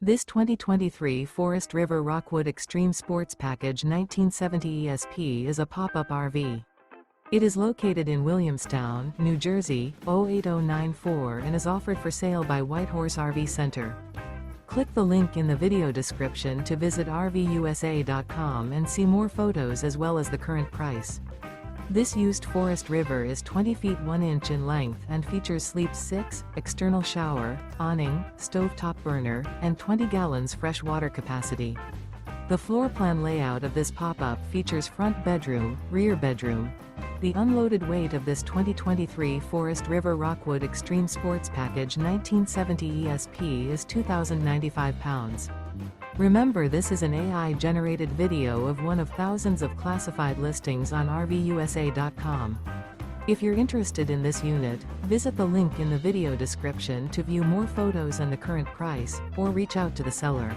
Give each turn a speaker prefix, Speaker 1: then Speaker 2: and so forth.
Speaker 1: This 2023 Forest River Rockwood Extreme Sports Package 1970 ESP is a pop-up RV. It is located in Williamstown, New Jersey, 08094 and is offered for sale by Whitehorse RV Center. Click the link in the video description to visit RVUSA.com and see more photos as well as the current price. This used Forest River is 20 feet 1 inch in length and features sleep 6, external shower, awning, stovetop burner, and 20 gallons fresh water capacity. The floor plan layout of this pop-up features front bedroom, rear bedroom. The unloaded weight of this 2023 Forest River Rockwood Extreme Sports Package 1970 ESP is 2,095 pounds. Remember, this is an AI-generated video of one of thousands of classified listings on RVUSA.com. If you're interested in this unit, visit the link in the video description to view more photos and the current price, or reach out to the seller.